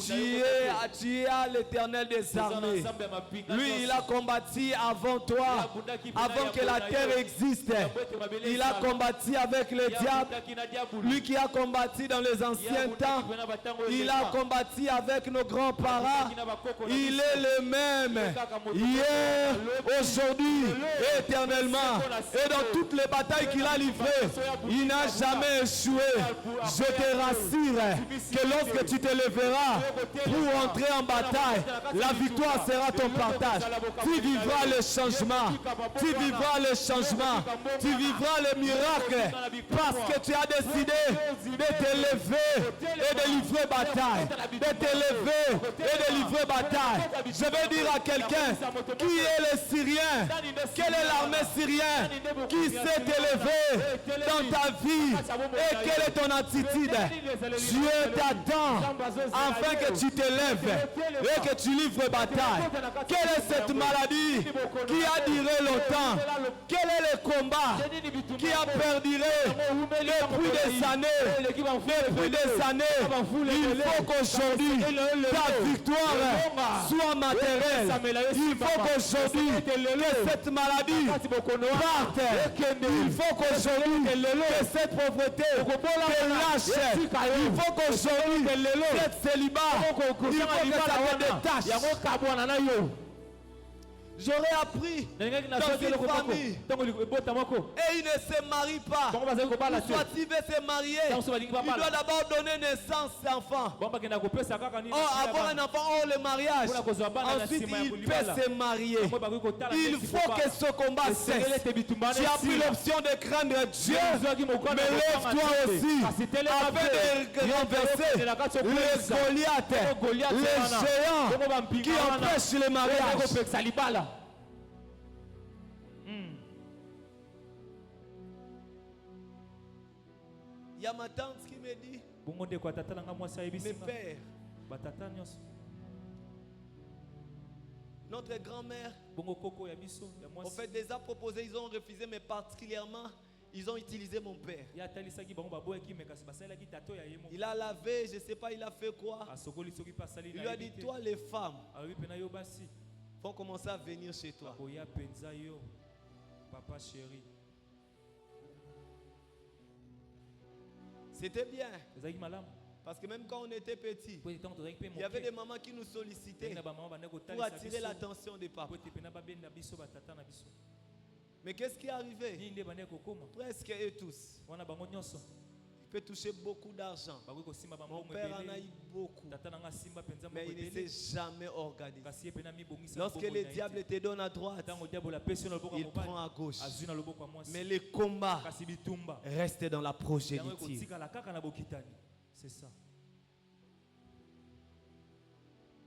Tu es à l'Éternel des armées. Lui, il a combattu avant toi, avant que la terre existe. Il a combattu avec le diable. Lui qui a combattu dans les anciens temps, il a combattu avec nos grands-parents. Il est le même hier, aujourd'hui, et éternellement. Et dans toutes les batailles qu'il a livrées, il n'a jamais échoué. Je te rassure que lorsque tu te lèveras pour entrer en bataille, la victoire sera ton partage. Tu vivras le changement. Tu vivras le changement. Tu vivras le miracle parce que tu as décidé de te lever et de livrer bataille. De te lever et de livrer bataille. Je vais dire à quelqu'un, qui est le Syrien? Quelle est l'armée syrienne qui s'est élevée dans ta vie? Et quelle est ton attitude? Dieu t'attend afin que tu te lèves et que tu livres bataille. Quelle est cette maladie qui a duré longtemps? Quel est le combat qui a perduré depuis des années? Depuis des années, il faut qu'aujourd'hui ta victoire soit matérielle. Il faut qu'aujourd'hui que cette maladie parte. Il faut qu'aujourd'hui que cette pauvreté te lâche. Il faut qu'aujourd'hui cette célibat, il faut que ça te détache. J'aurais appris dans une famille et il ne se marie pas. Soit il veut se marier, il doit d'abord donner naissance à l'enfant. Or, avoir un enfant hors le mariage, ensuite il peut se marier. Il faut que ce combat cesse. Tu as pris l'option de craindre Dieu, mais lève-toi aussi afin de renverser les Goliaths, les géants qui empêchent le mariage. Il y a ma tante qui me dit, mes pères, notre grand-mère, en fait, les a proposés, ils ont refusé, mais particulièrement, ils ont utilisé mon père. Il a lavé, je ne sais pas, il a fait quoi. Il lui a dit, toi les femmes, vont commencer à venir chez toi. Papa chéri. C'était bien. Parce que même quand on était petit, il y avait des mamans qui nous sollicitaient pour attirer l'attention des papas. Mais qu'est-ce qui est arrivé? Presque eux tous. peut toucher beaucoup d'argent. Mon père en a eu beaucoup. Mais il ne s'est jamais organisé. Lorsque le diable te donne à droite, il prend à gauche. Mais le combat reste dans la progéniture. C'est ça.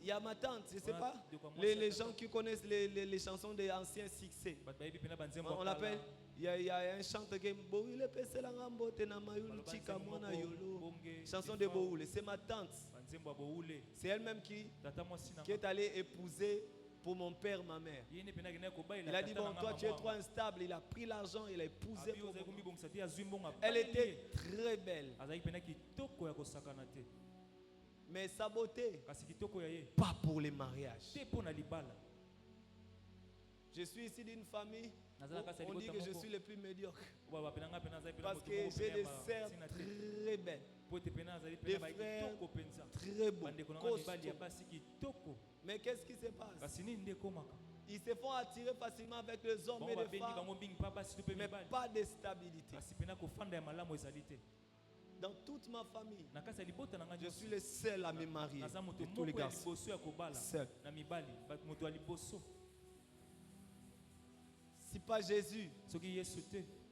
Il y a ma tante, je ne sais pas, les gens qui connaissent les chansons des anciens succès. On l'appelle, il y a un chanteur qui est chanson de Boule. C'est ma tante. C'est elle-même qui est allée épouser pour mon père, ma mère. Il a dit, bon, toi tu es trop instable. Il a pris l'argent, il a épousé pour moi. Elle était très belle. Mais sa beauté, pas pour les mariages. Je suis ici d'une famille où on dit que je suis le plus médiocre. Parce que j'ai des sœurs très belles, des frères très beaux, costauds. Mais qu'est-ce qui se passe? Ils se font attirer facilement avec les hommes et les femmes, mais pas de stabilité. Dans toute ma famille, je suis le seul à me marier de tous les garçons. Seul. Si pas Jésus,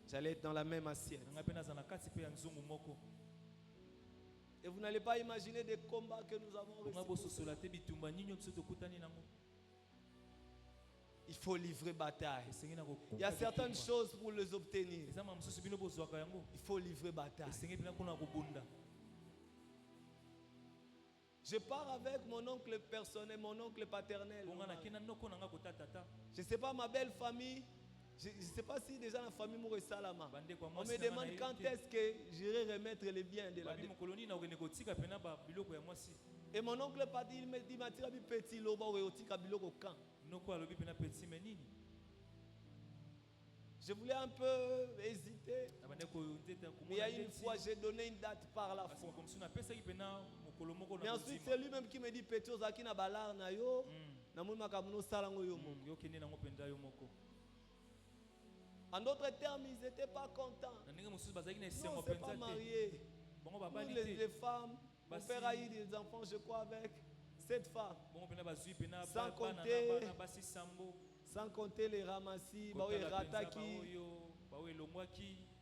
j'allais être dans la même assiette. Et vous n'allez pas imaginer des combats que nous avons reçus. Il faut livrer bataille. Il y a certaines choses pour les obtenir. Il faut livrer bataille. Je pars avec mon oncle personnel, mon oncle paternel. Je ne sais pas, ma belle famille. Je ne sais pas si déjà la famille Mouré Salama. On me demande quand est-ce que j'irai remettre les biens de la dette. Et mon oncle il me dit, petit loba au camp. Je voulais un peu hésiter. Mais il y a une fois, j'ai donné une date par la foi. Mais ensuite, c'est lui-même qui me dit, petit ozaki na balar na yo, na mou makamuno salango yo moko. En d'autres termes, ils n'étaient pas contents. Non, on ne s'est pas mariés. Nous, les femmes, mon père a eu des enfants, je crois, avec 7 femmes. Sans compter les ramassis, les rataki.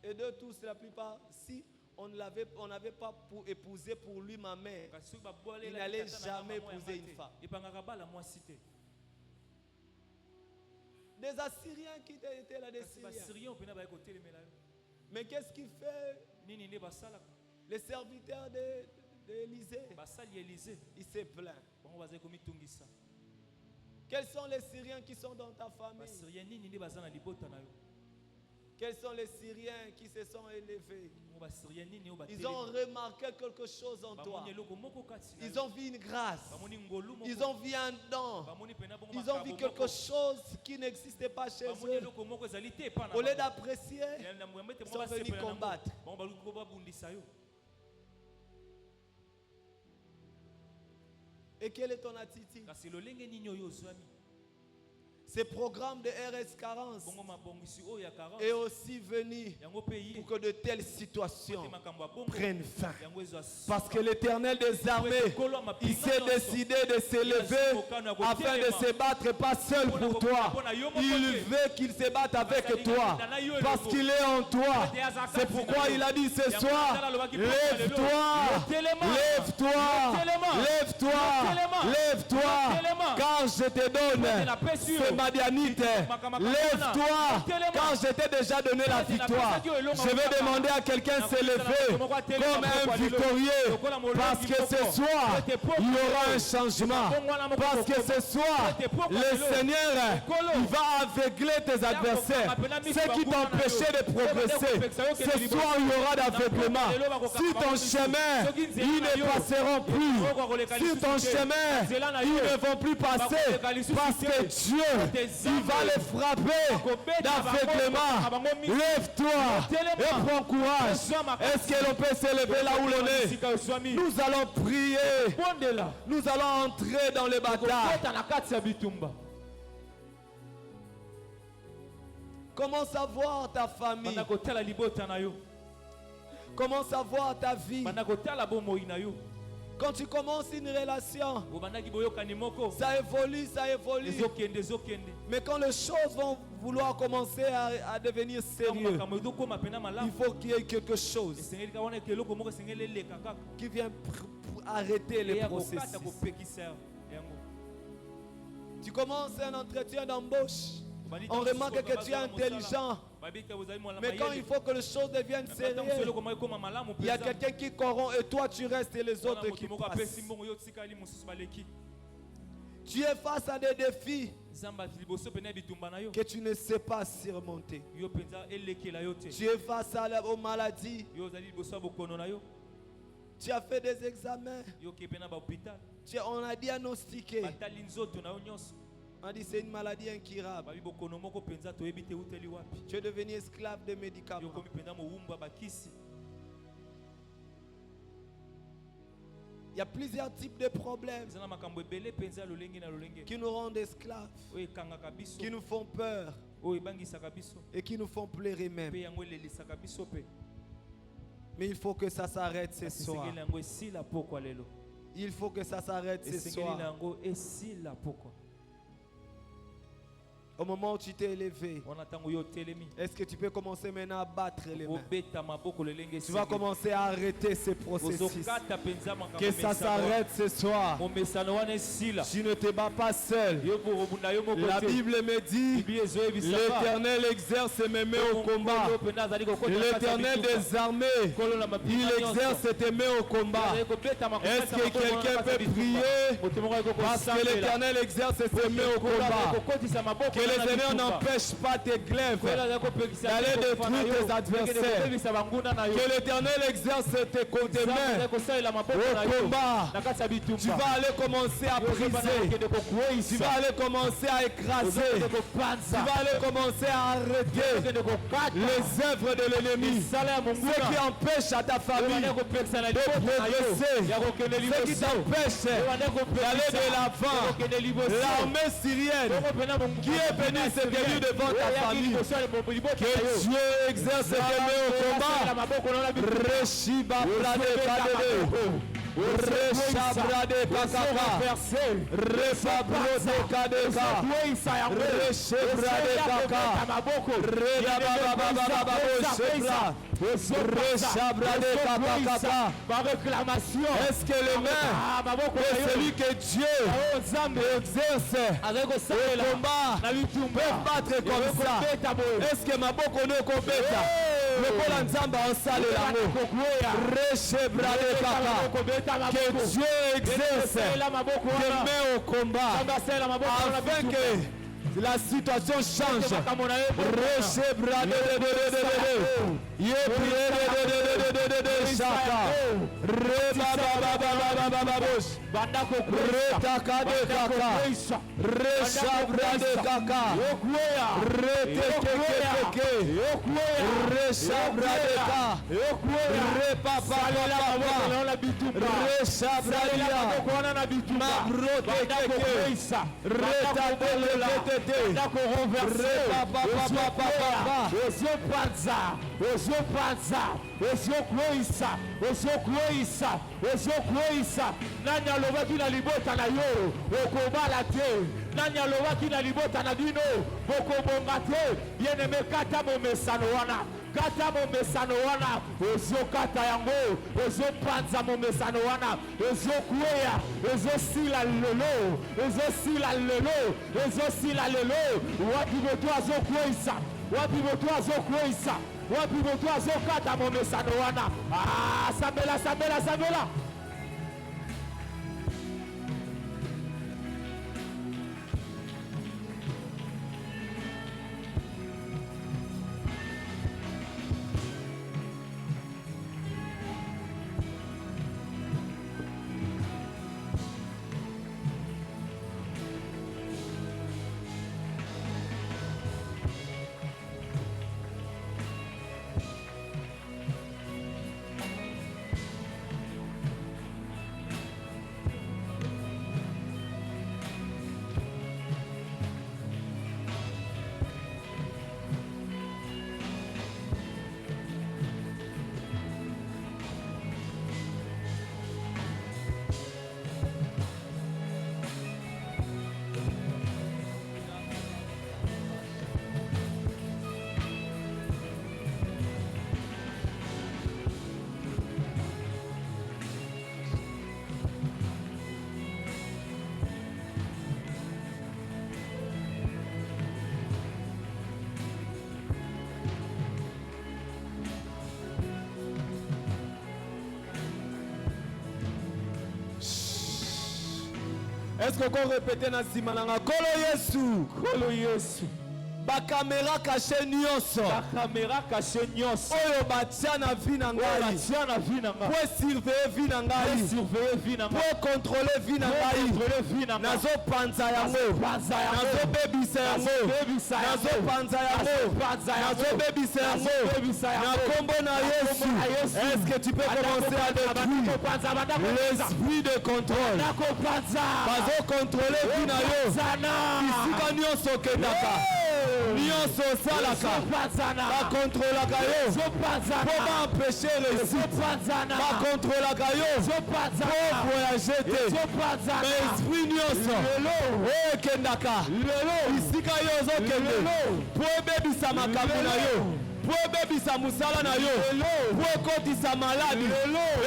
Et de tous, la plupart, si on n'avait pas pour épouser pour lui ma mère, il n'allait jamais épouser une femme. Des Assyriens qui étaient là, des Syriens. Mais qu'est-ce qu'il fait? Les serviteurs d'Élysée, il s'est plaint. Quels sont les Syriens qui sont dans ta famille? Quels sont les Syriens qui se sont élevés? Ils ont remarqué quelque chose en toi. Ils ont vu une grâce. Ils ont vu un don. Ils ont vu quelque chose qui n'existait pas chez eux. Au lieu d'apprécier, ils sont venus combattre. Et quelle est ton attitude? Ce programme de RS40 est aussi venu pour que de telles situations prennent fin. Parce que l'Éternel des armées, il s'est décidé de s'élever afin de se battre pas seul pour toi. Il veut qu'il se batte avec toi parce qu'il est en toi. C'est pourquoi il a dit ce soir, lève-toi, lève-toi, lève-toi, lève-toi, car je te donne ce Madianite, lève-toi, car je t'ai déjà donné la victoire. Je vais demander à quelqu'un de se lever comme un victorieux, parce que ce soir, il y aura un changement. Parce que ce soir, le Seigneur, il va aveugler tes adversaires. Ceux qui t'empêchaient de progresser, ce soir, il y aura d'aveuglement. Si ton chemin, ils ne passeront plus. Si ton chemin, ils ne vont plus passer, parce que Dieu, il va les frapper d'aveuglement. Lève-toi et prends courage. Est-ce que l'on peut se lever là où l'on est? Nous allons prier. Nous allons entrer dans les batailles. Commence à voir ta famille. commence à voir ta vie. banda kotala bomoi na yo Quand tu commences une relation, obandaki boyokani moko ça évolue, ça évolue. ezokende Mais quand les choses vont vouloir commencer à devenir sérieux, makambo ezokoma pena il malamu faut qu'il y ait quelque chose esengeli kaka wana eloko moko esengeli eleka kaka qui vient pour arrêter les eya processus. kokata kopekisa yango. Tu commences un entretien d'embauche. Obandi On ntango remarque mosusu que tu es bazala mosala, intelligent. babika bozali mwana Mais quand il mayele. faut que les choses deviennent Mais ntango mosusu sérieuses, eloko moko ekoma malamu il y a mpenza, quelqu'un qui corrompt et toi tu restes et les wana autres moto qui moko passent. apesi mbongo yo tikali mosusu baleki. Tu es face à des défis Nzambe ati liboso pene ya bitumba na yo que tu ne sais pas surmonter. yo mpenza elekela yo te. Tu es face aux maladies. Yo ozali liboso ya bokono na yo Tu as fait des examens. yo oke mpe na bahôpital On a diagnostiqué. batali nzoto na yo nyonso On a dit c'est une maladie incurable. babi bokono moko mpenza toyebi te uteli wapi. Tu es devenu esclave des Yo médicaments. komi mpenza mowumbu ya bakisi. Il y a plusieurs types de problèmes eza na makambo ebele mpenza ya lolenge na lolenge qui nous rendent esclaves, oyo ekangaka biso qui nous font peur oyo ebangisaka biso et qui nous font pleurer même. mpe yango elelisaka biso mpe. Mais il faut que ça s'arrête ce soir. esengeli na yango esila pokwa lelo. Il faut que ça s'arrête ce esengeli na soir. yango esila pokwa. Au moment où tu t'es élevé, wana ntango yo otelemi est-ce que tu peux commencer maintenant à battre les mains? obeta maboko lolenge Tu vas commencer à arrêter ces processus. ozokata mpenza makambo Que ça s'arrête ce soir. momesano wana esila Tu ne te bats pas seul. yo kobunda yo moko La te. Bible me dit, Bible ezoyebisaka l'Éternel exerce et me met au combat. Nkolo mpenza azali kokota na kati ya L'Éternel bitumba. des armées, Nkolo na mampinga il nyonso. exerce et te met au combat. Azali kobeta makambo Est-ce nyonso que na makolo wana quelqu'un na kati ya peut bitumba. prier? Moto moko ayoko Parce que kosambela. l'Éternel exerce et te met au Nkolo azali combat. kokotisa maboko Que wana les na ennemis bitumba. n'empêchent pas tes glaives Nkolo azali kopekisa d'aller biso détruire kofana yo. tes adversaires. Kokebisa banguna na yo. Que l'Éternel exerce tes Nzambe azali mains kosalela maboko na au yo. combat. Na kati ya bitumba. Tu vas aller commencer à briser. Tu vas aller commencer à écraser. Tu vas aller commencer à arrêter les œuvres de l'ennemi. Ce qui empêche à ta famille de progresser. Ce qui t'empêche d'aller de l'avant. L'armée syrienne qui est venue se tenir devant ta famille. Que Dieu exerce tes mains au combat. Reshiba brade kadebe. Reshabrade kakaka. Refabrode kadeka. Reshebrade kaka. Redabababababo shebra. Reshabrade kakaka. Est-ce que les mains de celui que Dieu exerce au combat peuvent battre comme ça? Est-ce que maboko ne kobeta? Lokola nzamba osale yango. Reshebrade kaka. Que Dieu exerce tes mains au combat afin que la situation change. nani alobaki na libota na yo okobala te, nani alobaki na libota na bino okobonga te. Bien-aimé, kata momesano wana, kata momesano wana, ozokata yango, ozopanza momesano wana, ozokweya, ozosila lelo, ozosila lelo, ozosila lelo. Wapi moto azokweyisa, wapi moto azokweyisa, wapi moto azokata momesano wana. Ah, sambela, sambela, sambela. Est-ce qu'on peut répéter na nsima na nga? Kolo Yesu. Kolo Yesu. Ba caméra cachée nyonso. Ba caméra cachée nyonso. Oyo batia na vie na ngai. Batia na vie na ngai. Pour surveiller vie na ngai. Pour surveiller vie na ngai. Pour contrôler vie na ngai. Contrôler vie na ngai. Nazo panza yango. Nazo bebisa yango. Nazo panza yango. Nazo bebisa yango. Na kombo na Yesu. Est-ce que tu peux commencer à détruire l'esprit de contrôle? Bazo contrôler vie na yo. Isika nyonso kendaka. Nyonso salaka. Ba contrôlaka yo. Pour m'empêcher réussite. Ba contrôlaka yo. Pour voyager te. Mais esprit nyonso. Oh kendaka. Isika yo zo kende. Pour bebisa makambo na yo. Pour bebisa musala na yo. Pour kotisa malade.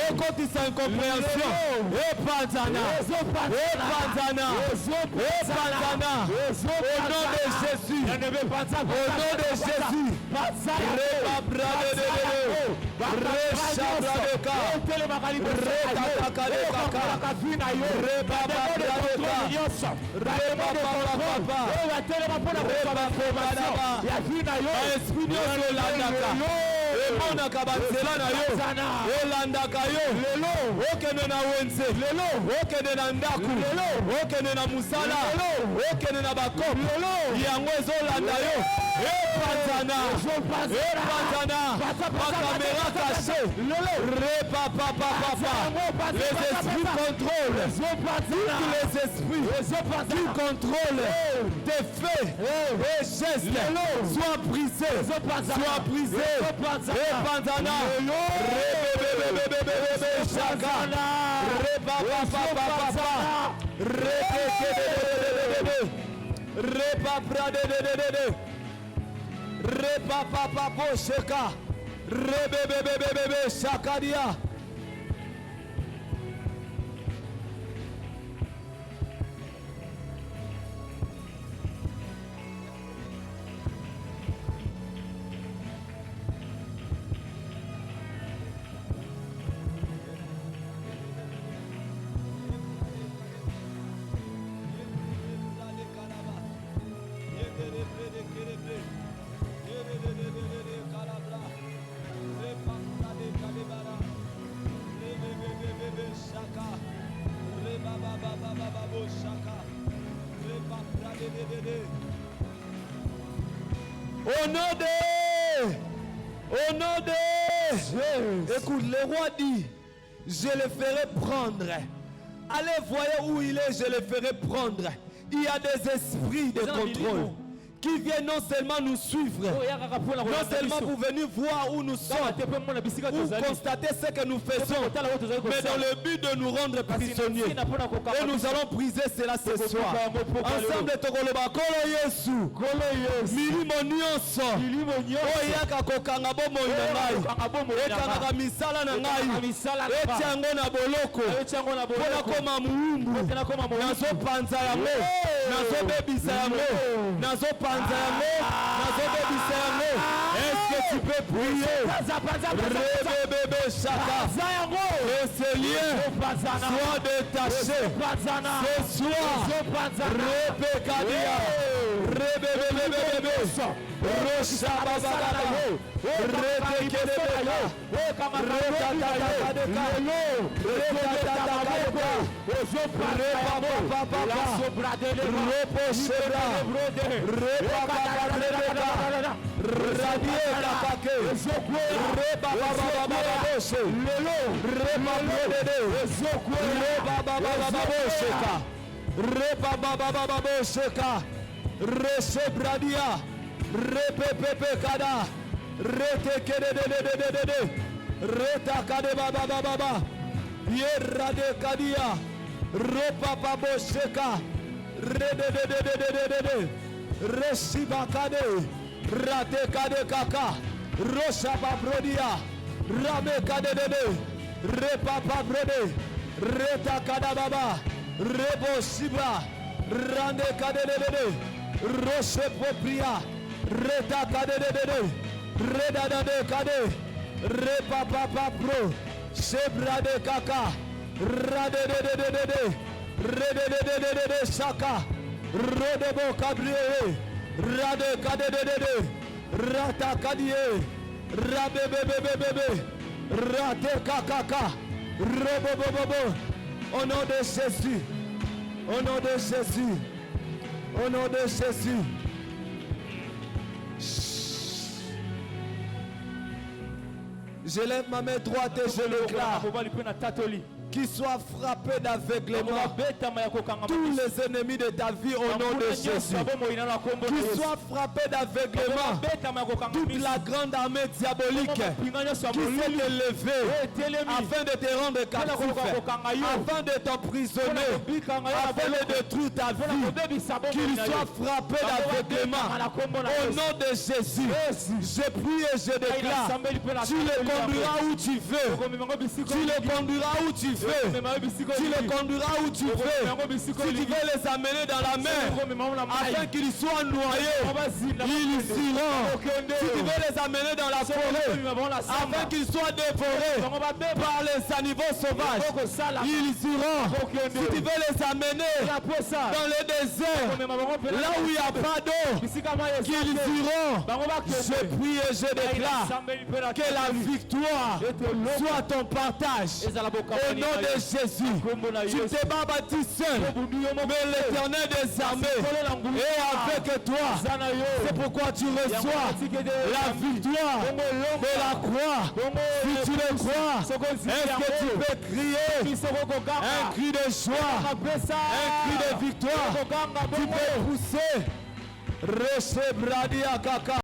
Et kotisa incompréhension. Et panzana. Et panzana. Et panzana. Au nom de Jésus. Au nom de Jésus. Reba brade de Reshabradeka. Rekataka de kaka. Reba brade ka. Reba papa. Reba papa. Esprit nyonso landaka. Emonaka banzela na yo. Olandaka yo. Okende na wenze. Okende na ndaku. Okende na musala. Okende na bakopo. Yango ezolanda yo. Epanzana. Bakamera caché. Papa. Les esprits contrôlent. Tous les esprits qui contrôlent tes faits et gestes soient brisés. Soient brisés. Epanzana. Shakana. Shakadia. Au nom de Jésus. Écoute, le roi dit, je le ferai prendre. Allez, voyez où il est, je le ferai prendre. Il y a des esprits de contrôle qui viennent non seulement nous suivre, non seulement pour venir voir où nous sommes, ou constater ce que nous faisons, mais dans le but de nous rendre prisonniers. Et nous allons briser cela ce soir. Ensemble, Tokoloba, Kolo Yesu, Milimo Nyonso, Oyaka Kokanga Bomo Inangai, Ekanga Misala Nangai, Etiango na Boloko, Pona Koma Muumbu, Nazo Panza Yango, Nazo Bebisa Yango, Nazo Panza Yango, Nazo Bebisa Yango. Est-ce que tu peux prier? Rebebe Shaka, que ces liens soient détachés ce soir. Rebekadia, Rebebe, Rocha Babala, Rebekelebeka, Rekatakadeka, Rekatakadeka, Rebababa, Reposhera, Rebababa, Radie Kakake, Rebababa, Rebababa, Sheka, Reshebradia, Repepepe Kada, Retekede, Retakade Baba, Yerade Kadia, Repapabo Sheka, Rede, Reshibakade, Ratekade Kaka, Roshaba Brodia, Ramekade, Repapa Brode, Retakada Baba, Rebo Shiba, Rande Kade, Roche Popria, Reta Kade, Reda de Kade, Repapa Pro, Shebra de Kaka, Rade, Rededededede Shaka. Rodebo Kabriye. Rade Kadedede. Rata Kadie. Rabebebebebe. Rate Kakaka. Robobobobo. Au nom de Jésus. Au nom de Jésus. Au nom de Jésus. Je lève ma main droite et je déclare qu'il soit frappé d'aveuglement tous les ennemis de ta vie au nom de Jésus. Qu'il soit frappé d'aveuglement toute la grande armée diabolique qui s'est élevée afin de te rendre captif, afin de t'emprisonner, afin de détruire ta vie. Qu'il soit frappé d'aveuglement au nom de Jésus. Je prie et je déclare, tu le conduiras où tu veux. Tu le conduiras où tu veux. Tu les conduiras où tu veux. Si tu veux les amener dans la mer afin qu'ils soient noyés, ils iront. Si tu veux les amener dans la forêt afin qu'ils soient dévorés par les animaux sauvages, ils iront. Si tu veux les amener dans le désert, là où il n'y a pas d'eau, qu'ils iront. Je prie et je déclare que la victoire soit ton partage. Au nom de Jésus, tu t'es pas bâti seul, mais l'Éternel des armées est avec toi. C'est pourquoi tu reçois la victoire de la croix. Si tu le crois, est-ce que tu peux crier un cri de joie, un cri de victoire? Tu peux pousser. Reche Bradia Kaka.